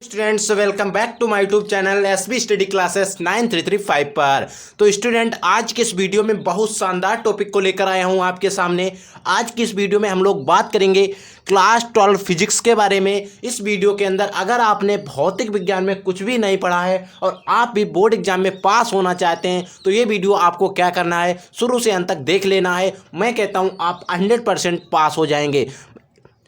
Students welcome back to my YouTube channel SB study classes 9335 पर। तो student आज के इस वीडियो में बहुत शानदार टॉपिक को लेकर आया हूं आपके सामने। आज की इस वीडियो में हम लोग बात करेंगे क्लास 12 फिजिक्स के बारे में। इस वीडियो के अंदर अगर आपने भौतिक विज्ञान में कुछ भी नहीं पढ़ा है और आप भी बोर्ड एग्जाम में पास होना चाहते हैं तो ये वीडियो आपको क्या करना है, शुरू से अंत तक देख लेना है। मैं कहता हूँ आप 100% पास हो जाएंगे।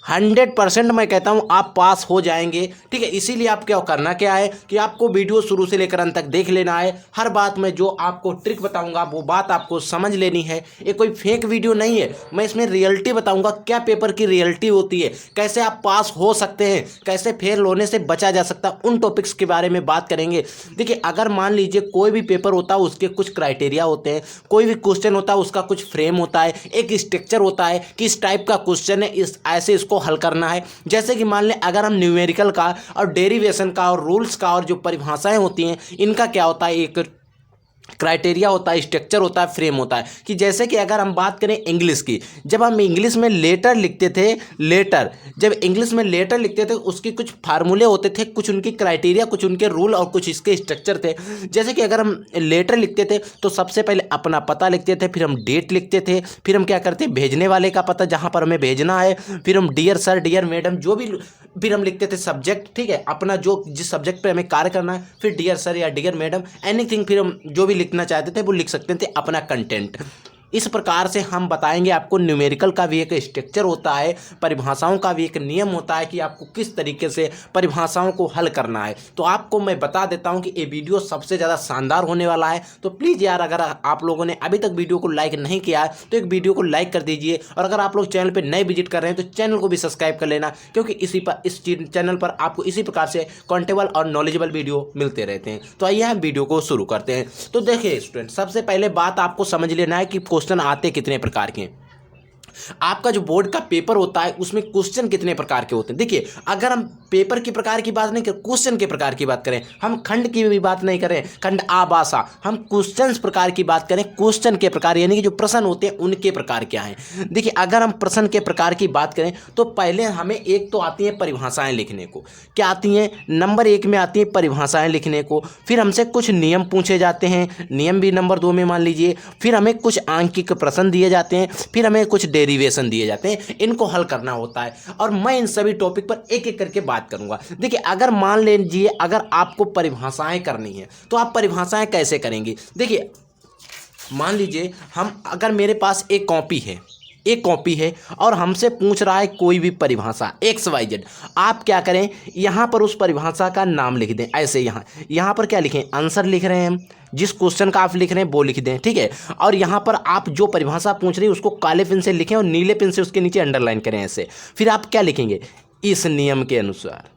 100% मैं कहता हूं आप पास हो जाएंगे। ठीक है, इसीलिए आप क्या करना क्या है कि आपको वीडियो शुरू से लेकर अंत तक देख लेना है। हर बात में जो आपको ट्रिक बताऊंगा वो बात आपको समझ लेनी है। ये कोई फेक वीडियो नहीं है, मैं इसमें रियलिटी बताऊंगा, क्या पेपर की रियलिटी होती है, कैसे आप पास हो सकते हैं, कैसे फेल होने से बचा जा सकता है, उन टॉपिक्स के बारे में बात करेंगे। देखिए, अगर मान लीजिए कोई भी पेपर होता है उसके कुछ क्राइटेरिया होते हैं, कोई भी क्वेश्चन होता है उसका कुछ फ्रेम होता है, एक स्ट्रक्चर होता है कि इस टाइप का क्वेश्चन है, इस ऐसे इसको हल करना है। जैसे कि मान लें अगर हम न्यूमेरिकल का और डेरिवेशन का और रूल्स का और जो परिभाषाएं होती हैं इनका क्या होता है, एक क्राइटेरिया होता है, स्ट्रक्चर होता है, फ्रेम होता है। कि जैसे कि अगर हम बात करें इंग्लिश की, जब हम इंग्लिश में लेटर लिखते थे, जब इंग्लिश में लेटर लिखते थे उसकी कुछ फार्मूले होते थे, कुछ उनकी क्राइटेरिया, कुछ उनके रूल और कुछ इसके स्ट्रक्चर थे। जैसे कि अगर हम लेटर लिखते थे तो सबसे पहले अपना पता लिखते थे, फिर हम डेट लिखते थे, फिर हम क्या करते, भेजने वाले का पता जहाँ पर हमें भेजना है, फिर हम डियर सर, डियर मैडम, जो भी, फिर हम लिखते थे सब्जेक्ट। ठीक है, अपना जो जिस सब्जेक्ट पे हमें कार्य करना है, फिर डियर सर या डियर मैडम, एनीथिंग, फिर हम जो भी लिखना चाहते थे वो लिख सकते थे, अपना कंटेंट। इस प्रकार से हम बताएंगे आपको न्यूमेरिकल का भी एक स्ट्रक्चर होता है, परिभाषाओं का भी एक नियम होता है कि आपको किस तरीके से परिभाषाओं को हल करना है। तो आपको मैं बता देता हूं कि ये वीडियो सबसे ज़्यादा शानदार होने वाला है। तो प्लीज़ यार, अगर आप लोगों ने अभी तक वीडियो को लाइक नहीं किया है तो एक वीडियो को लाइक कर दीजिए, और अगर आप लोग चैनल पर नए विजिट कर रहे हैं तो चैनल को भी सब्सक्राइब कर लेना, क्योंकि इस चैनल पर आपको इसी प्रकार से कॉन्टेबल और नॉलेजेबल वीडियो मिलते रहते हैं। तो आइए हम वीडियो को शुरू करते हैं। तो देखिए स्टूडेंट, सबसे पहले बात आपको समझ लेना है कि क्वेश्चन आते कितने प्रकार के हैं। आपका जो बोर्ड का पेपर होता है उसमें क्वेश्चन कितने प्रकार के होते हैं। देखिए, अगर हम पेपर के प्रकार की बात नहीं करें, क्वेश्चन के प्रकार की बात करें, हम खंड की भी बात नहीं करें, खंड आभाषा, हम क्वेश्चन प्रकार की बात करें, क्वेश्चन के प्रकार यानी कि जो प्रश्न होते हैं उनके प्रकार क्या हैं। देखिए, अगर हम प्रश्न के प्रकार की बात करें तो पहले हमें एक तो आती है परिभाषाएं लिखने को। क्या आती हैं? नंबर 1 में आती है परिभाषाएं लिखने को। फिर हमसे कुछ नियम पूछे जाते हैं, नियम भी नंबर 2 में मान लीजिए। फिर हमें कुछ आंकिक प्रश्न दिए जाते हैं, फिर हमें कुछ डेरिवेशन दिए जाते हैं, इनको हल करना होता है। और मैं इन सभी टॉपिक पर एक एक करके बात करूंगा। देखिए, अगर मान लीजिए अगर आपको परिभाषाएं करनी है तो आप परिभाषाएं कैसे करेंगे। देखिए, मान लीजिए अगर मेरे पास एक कॉपी है और हमसे पूछ रहा है कोई भी परिभाषा XYZ, आप क्या करें, यहाँ पर उस परिभाषा का नाम लिख दें। ऐसे यहाँ पर क्या लिखें, आंसर लिख रहे हैं हम, जिस क्वेश्चन का आप लिख रहे हैं वो लिख दें। ठीक है, और यहाँ पर आप जो परिभाषा पूछ रही है उसको काले पेन से लिखें और नीले पेन से उसके नीचे अंडरलाइन करें ऐसे। फिर आप क्या लिखेंगे, इस नियम के अनुसार।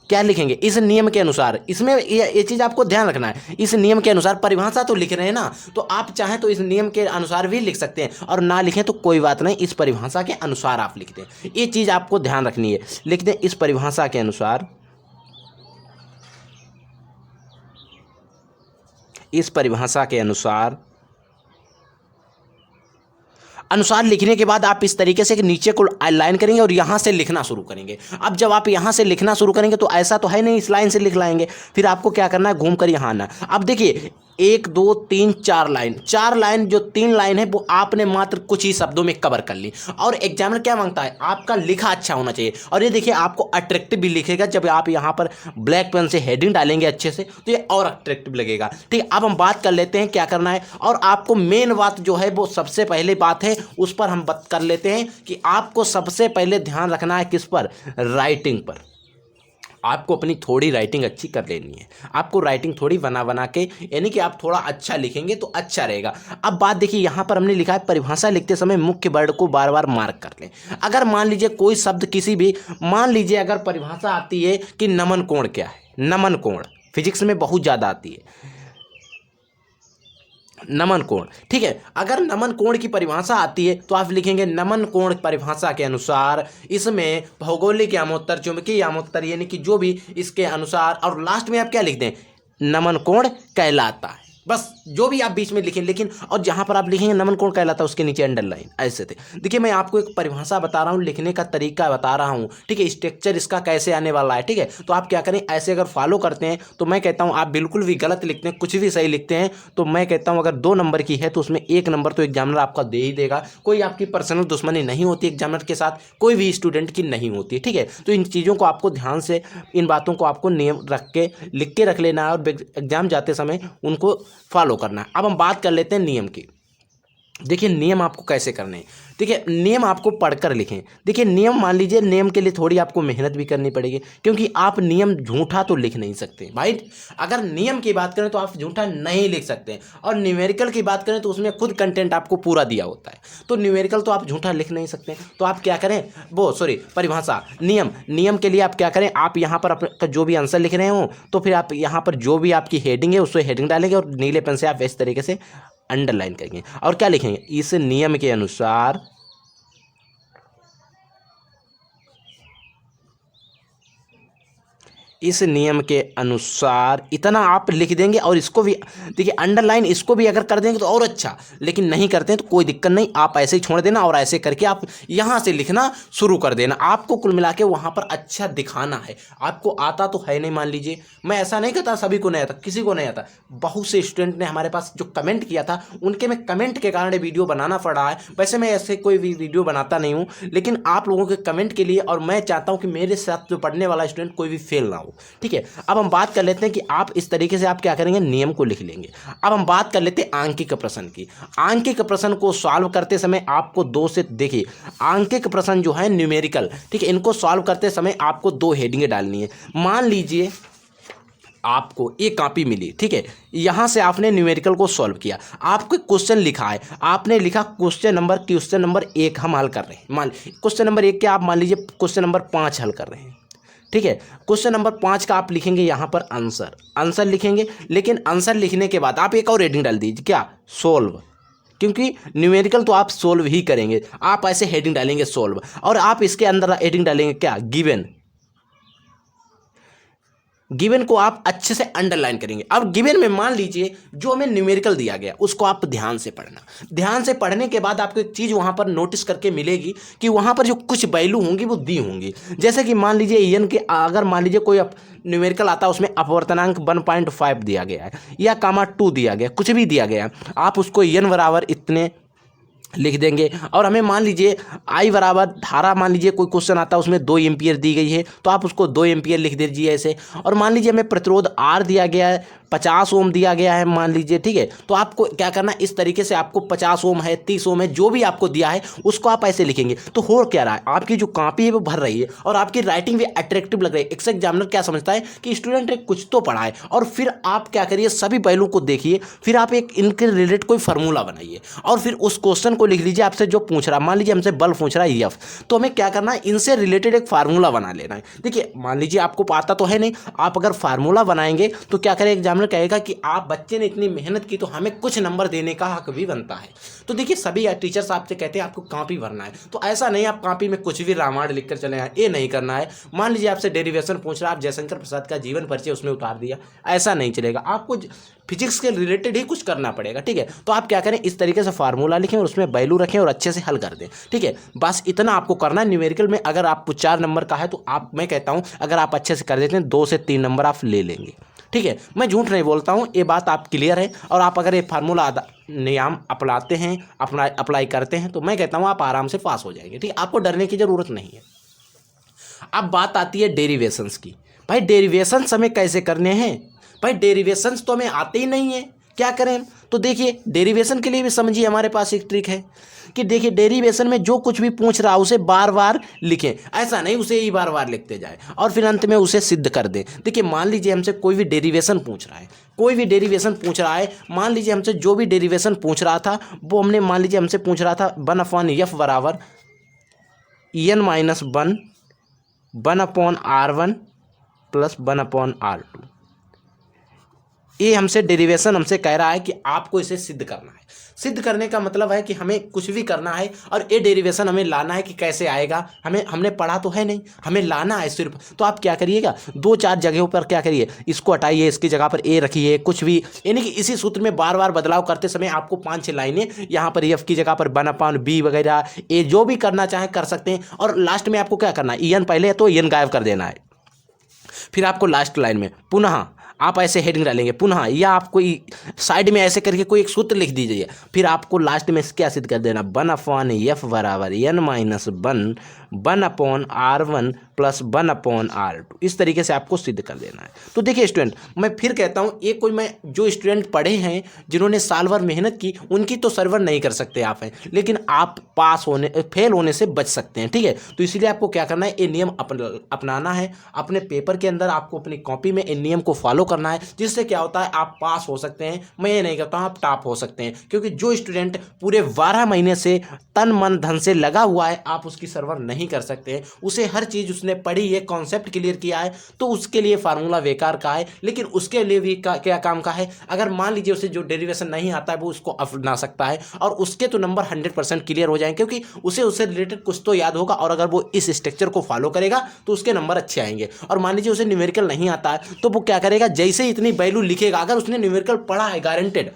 क्या लिखेंगे, इस नियम के अनुसार। इसमें ये चीज़ आपको ध्यान रखना है, इस नियम के अनुसार। परिभाषा तो लिख रहे हैं ना, तो आप चाहें तो इस नियम के अनुसार भी लिख सकते हैं, और ना लिखें तो कोई बात नहीं, इस परिभाषा के अनुसार आप लिख दें। ये चीज़ आपको ध्यान रखनी है, लिख दें इस परिभाषा के अनुसार। इस परिभाषा के अनुसार लिखने के बाद आप इस तरीके से नीचे को लाइन करेंगे और यहाँ से लिखना शुरू करेंगे। अब जब आप यहाँ से लिखना शुरू करेंगे तो ऐसा तो है नहीं इस लाइन से लिख लाएंगे, फिर आपको क्या करना है, घूम कर यहाँ आना। अब देखिए, 1 2 3 4 लाइन, जो 3 लाइन है वो आपने मात्र कुछ ही शब्दों में कवर कर ली। और एग्जामिनर क्या मांगता है, आपका लिखा अच्छा होना चाहिए। और ये देखिए, आपको अट्रैक्टिव भी लिखेगा। जब आप यहाँ पर ब्लैक पेन से हेडिंग डालेंगे अच्छे से तो ये और अट्रैक्टिव लगेगा। ठीक है, अब हम बात कर लेते हैं क्या करना है। और आपको मेन बात जो है वो सबसे पहले बात है, उस पर हम बात कर लेते हैं कि आपको सबसे पहले ध्यान रखना है किस पर, राइटिंग पर। आपको अपनी थोड़ी राइटिंग अच्छी कर लेनी है। आपको राइटिंग थोड़ी बना के, यानी कि आप थोड़ा अच्छा लिखेंगे तो अच्छा रहेगा। अब बात देखिए, यहाँ पर हमने लिखा है परिभाषा लिखते समय मुख्य वर्ड को बार बार मार्क कर लें। अगर मान लीजिए कोई शब्द किसी भी, मान लीजिए अगर परिभाषा आती है कि नमन कोण क्या है, नमन कोण फिजिक्स में बहुत ज़्यादा आती है, नमन कोण। ठीक है, अगर नमन कोण की परिभाषा आती है तो आप लिखेंगे नमन कोण परिभाषा के अनुसार इसमें भौगोलिक यामोत्तर, चुंबकीय यामोत्तर, यानी कि जो भी इसके अनुसार, और लास्ट में आप क्या लिख दें, नमन कोण कहलाता है। बस जो भी आप बीच में लिखें, लेकिन और जहाँ पर आप लिखेंगे नमन कौन कहलाता है उसके नीचे अंडरलाइन ऐसे थे। देखिए मैं आपको एक परिभाषा बता रहा हूँ, लिखने का तरीका बता रहा हूँ, ठीक है, स्ट्रक्चर इसका कैसे आने वाला है, ठीक है। तो आप क्या करें, ऐसे अगर फॉलो करते हैं तो मैं कहता हूँ आप बिल्कुल भी गलत लिखते हैं, कुछ भी सही लिखते हैं तो मैं कहता हूँ अगर 2 नंबर की है तो उसमें 1 नंबर तो एग्जामिनर आपका दे ही देगा। कोई आपकी पर्सनल दुश्मनी नहीं होती एग्जामिनर के साथ, कोई भी स्टूडेंट की नहीं होती, ठीक है। तो इन चीज़ों को आपको ध्यान से, इन बातों को आपको नियम रख के लिख के रख लेना है और एग्जाम जाते समय उनको फॉलो करना है। अब हम बात कर लेते हैं नियम की। देखिए नियम आपको कैसे करने हैं। देखिए नियम आपको पढ़कर लिखें। देखिए नियम, मान लीजिए नियम के लिए थोड़ी आपको मेहनत भी करनी पड़ेगी, क्योंकि आप नियम झूठा तो लिख नहीं सकते भाई। अगर नियम की बात करें तो आप झूठा नहीं लिख सकते, और न्यूमेरिकल की बात करें तो उसमें खुद कंटेंट आपको पूरा दिया होता है, तो न्यूमेरिकल तो आप झूठा लिख नहीं सकते। तो आप क्या करें, परिभाषा, नियम के लिए आप क्या करें, आप यहाँ पर आपका जो भी आंसर लिख रहे हो तो फिर आप यहाँ पर जो भी आपकी हेडिंग है उसको हेडिंग डालेंगे और नीले पेन से आप इस तरीके से अंडरलाइन करेंगे और क्या लिखेंगे, इस नियम के अनुसार इस नियम के अनुसार इतना आप लिख देंगे। और इसको भी देखिए अंडरलाइन, इसको भी अगर कर देंगे तो और अच्छा, लेकिन नहीं करते हैं तो कोई दिक्कत नहीं, आप ऐसे ही छोड़ देना और ऐसे करके आप यहाँ से लिखना शुरू कर देना। आपको कुल मिला के वहाँ पर अच्छा दिखाना है। आपको आता तो है नहीं, मान लीजिए, मैं ऐसा नहीं कहता सभी को नहीं आता, किसी को नहीं आता, बहुत से स्टूडेंट ने हमारे पास जो कमेंट किया था उनके में कमेंट के कारण वीडियो बनाना पड़ रहा है। वैसे मैं ऐसे कोई भी वीडियो बनाता नहीं हूँ, लेकिन आप लोगों के कमेंट के लिए, और मैं चाहता हूँ कि मेरे साथ जो पढ़ने वाला स्टूडेंट कोई भी फेल ना हो, ठीक है। अब हम बात कर लेते हैं कि आप इस तरीके से आप क्या करेंगे, नियम को लिख लेंगे। अब हम बात कर लेते हैं आंकिक प्रश्न की। आंकिक प्रश्न को सॉल्व करते समय आपको 2 से, देखिए आंकिक प्रश्न जो है न्यूमेरिकल, ठीक है, इनको सॉल्व करते समय आपको 2 हेडिंगें डालनी है। मान लीजिए आपको एक कॉपी मिली, ठीक है, यहाँ से आपने न्यूमेरिकल को सॉल्व किया, आपको क्वेश्चन लिखा है, आपने लिखा क्वेश्चन नंबर 1 हम हल कर रहे हैं। मान क्वेश्चन नंबर 1 के आप मान लीजिए क्वेश्चन नंबर 5 हल कर रहे हैं, ठीक है। क्वेश्चन नंबर 5 का आप लिखेंगे यहाँ पर आंसर लिखेंगे, लेकिन आंसर लिखने के बाद आप एक और हेडिंग डाल दीजिए, क्या, सोल्व, क्योंकि न्यूमेरिकल तो आप सोल्व ही करेंगे, आप ऐसे हेडिंग डालेंगे सोल्व, और आप इसके अंदर हेडिंग डालेंगे क्या, गिवन को आप अच्छे से अंडरलाइन करेंगे। अब गिवन में मान लीजिए जो हमें न्यूमेरिकल दिया गया उसको आप ध्यान से पढ़ना। ध्यान से पढ़ने के बाद आपको एक चीज़ वहाँ पर नोटिस करके मिलेगी कि वहाँ पर जो कुछ वैल्यू होंगी वो दी होंगी। जैसे कि मान लीजिए एन के, अगर मान लीजिए कोई न्यूमेरिकल आता है उसमें अपवर्तनांक 1.5 दिया गया है या कामा 2 दिया गया, कुछ भी दिया गया, आप उसको एन बराबर इतने लिख देंगे। और हमें मान लीजिए आई बराबर धारा, मान लीजिए कोई क्वेश्चन आता है उसमें 2 एम्पियर दी गई है तो आप उसको 2 एम्पियर लिख दीजिए ऐसे। और मान लीजिए हमें प्रतिरोध आर दिया गया है, 50 ओम दिया गया है मान लीजिए, ठीक है, तो आपको क्या करना है, इस तरीके से आपको 50 ओम है, 30 ओम है, जो भी आपको दिया है उसको आप ऐसे लिखेंगे। तो हो क्या रहा है, आपकी जो कॉपी है वो भर रही है और आपकी राइटिंग भी अट्रैक्टिव लग रही है। एक एग्जामिनर क्या समझता है कि स्टूडेंट ने कुछ तो पढ़ा है, और फिर आप क्या करिए, सभी पहलू को देखिए, फिर आप एक इनके रिलेटेड कोई फार्मूला बनाइए और फिर उस क्वेश्चन को लिख लीजिए। आपसे जो पूछ रहा, मान लीजिए हमसे बल पूछ रहा है एफ, तो हमें क्या करना है, इनसे रिलेटेड एक फार्मूला बना लेना है। देखिए मान लीजिए आपको पता तो है नहीं, आप अगर फार्मूला बनाएंगे तो क्या करें, एग्जामिनर कहेगा कि आप बच्चे ने इतनी मेहनत की तो हमें कुछ नंबर देने का हक भी बनता है। तो देखिए सभी टीचर्स आपसे कहते हैं आपको कॉपी भरना है, तो ऐसा नहीं आप कॉपी में कुछ भी रामायण लिखकर चले आए, ये नहीं करना है। मान लीजिए आपसे डेरिवेशन पूछ रहा है, आप जयशंकर प्रसाद का जीवन परिचय उसमें उतार दिया, ऐसा नहीं चलेगा, आपको फिजिक्स के रिलेटेड ही कुछ करना पड़ेगा, ठीक है। तो आप क्या करें, इस तरीके से फार्मूला लिखें और उसमें वैल्यू रखें और अच्छे से हल कर दें, ठीक है। बस इतना आपको करना है। न्यूमेरिकल में अगर आप 4 नंबर का है तो आप, मैं कहता हूं अगर आप अच्छे से कर देते हैं 2 से 3 नंबर आप ले लेंगे, ठीक है। मैं झूठ नहीं बोलता हूं, ये बात आप क्लियर है। और आप अगर ये फार्मूला नियम अपनाते हैं, अप्लाई करते हैं, तो मैं कहता हूं आप आराम से पास हो जाएंगे, ठीक है, आपको डरने की जरूरत नहीं है। अब बात आती है डेरिवेशंस की। भाई डेरिवेशंस हमें कैसे करने हैं, भाई डेरिवेशंस तो हमें आते ही नहीं है, क्या करें। तो देखिए डेरिवेशन के लिए भी समझिए, हमारे पास एक ट्रिक है कि देखिए डेरिवेशन में जो कुछ भी पूछ रहा है उसे बार बार लिखें, ऐसा नहीं उसे ही बार बार लिखते जाए और फिर अंत में उसे सिद्ध कर दें। देखिए मान लीजिए हमसे कोई भी डेरिवेशन पूछ रहा है, मान लीजिए हमसे जो भी डेरिवेशन पूछ रहा था वो हमने, मान लीजिए हमसे पूछ रहा था 1/f बराबर en-1 1/r1 प्लस 1/r2, ये हमसे डेरिवेशन हमसे कह रहा है कि आपको इसे सिद्ध करना है। सिद्ध करने का मतलब है कि हमें कुछ भी करना है और ये डेरिवेशन हमें लाना है कि कैसे आएगा, हमने पढ़ा तो है नहीं, हमें लाना है सिर्फ। तो आप क्या करिएगा, 2-4 जगहों पर क्या करिए, इसको हटाइए, इसकी जगह पर ए रखिए, कुछ भी, यानी कि इसी सूत्र में बार बार बदलाव करते समय आपको 5-6 लाइनें यहाँ पर एफ की जगह पर 1/b वगैरह ए जो भी करना चाहें कर सकते हैं। और लास्ट में आपको क्या करना है, एन पहले है तो एन गायब कर देना है। फिर आपको लास्ट लाइन में पुनः आप ऐसे हेडिंग डालेंगे पुनः, या आप कोई साइड में ऐसे करके कोई एक सूत्र लिख दीजिए। फिर आपको लास्ट में क्या सिद्ध कर देना, 1/f बराबर n-1 1/r1 प्लस 1/r2। इस तरीके से आपको सिद्ध कर देना है। तो देखिए स्टूडेंट, मैं फिर कहता हूँ, ये कोई मैं जो स्टूडेंट पढ़े हैं जिन्होंने साल भर मेहनत की, उनकी तो सर्वर नहीं कर सकते आप हैं, लेकिन आप फेल होने से बच सकते हैं। ठीक है, तो इसीलिए आपको क्या करना है, ये नियम अपनाना है अपने पेपर के अंदर, आपको अपनी कॉपी में इन नियम को फॉलो करना है, जिससे क्या होता है आप पास हो सकते हैं। मैं ये नहीं कहता हूँ आप टॉप हो सकते हैं, क्योंकि जो स्टूडेंट पूरे 12 महीने से तन मन धन से लगा हुआ है, आप उसकी सर्वर नहीं कर सकते हैं। उसे हर चीज़ उसने पढ़ी है, कॉन्सेप्ट क्लियर किया है, तो उसके लिए फार्मूला बेकार का है, लेकिन उसके लिए भी क्या काम का है। अगर मान लीजिए उसे जो डेरिवेशन नहीं आता है वो उसको अपना सकता है, और उसके तो नंबर 100% क्लियर हो जाएंगे, क्योंकि उसे रिलेटेड कुछ तो याद होगा, और अगर वो इस स्ट्रक्चर को फॉलो करेगा तो उसके नंबर अच्छे आएंगे। और मान लीजिए उसे न्यूमेरिकल नहीं आता है, तो वो क्या करेगा, जैसे ही इतनी वैल्यू लिखेगा, अगर उसने न्यूमेरिकल पढ़ा है गारंटेड,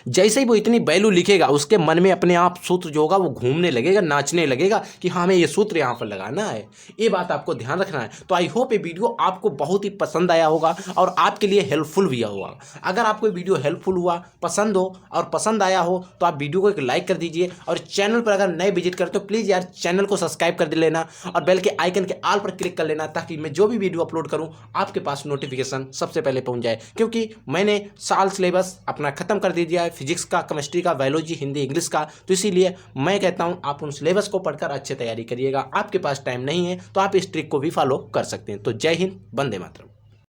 जैसे ही वो इतनी वैल्यू लिखेगा उसके मन में अपने आप सूत्र जो होगा वो घूमने लगेगा, नाचने लगेगा कि हाँ हमें ये सूत्र यहाँ पर लगाना है। ये बात आपको ध्यान रखना है। तो आई होप ये वीडियो आपको बहुत ही पसंद आया होगा और आपके लिए हेल्पफुल भी होगा। अगर आपको ये वीडियो हेल्पफुल हुआ, पसंद हो और पसंद आया हो, तो आप वीडियो को एक लाइक कर दीजिए, और चैनल पर अगर नए विजिट करते हो प्लीज़ यार चैनल को सब्सक्राइब कर लेना, और बेल के आइकन के ऑल पर क्लिक कर लेना, ताकि मैं जो भी वीडियो अपलोड करूँ आपके पास नोटिफिकेशन सबसे पहले पहुँच जाए। क्योंकि मैंने साल सिलेबस अपना ख़त्म कर दिया है, फिजिक्स का, केमिस्ट्री का, बायोलॉजी, हिंदी, इंग्लिश का। तो इसीलिए मैं कहता हूं आप उन सिलेबस को पढ़कर अच्छे तैयारी करिएगा। आपके पास टाइम नहीं है तो आप इस ट्रिक को भी फॉलो कर सकते हैं। तो जय हिंद, वंदे मातरम।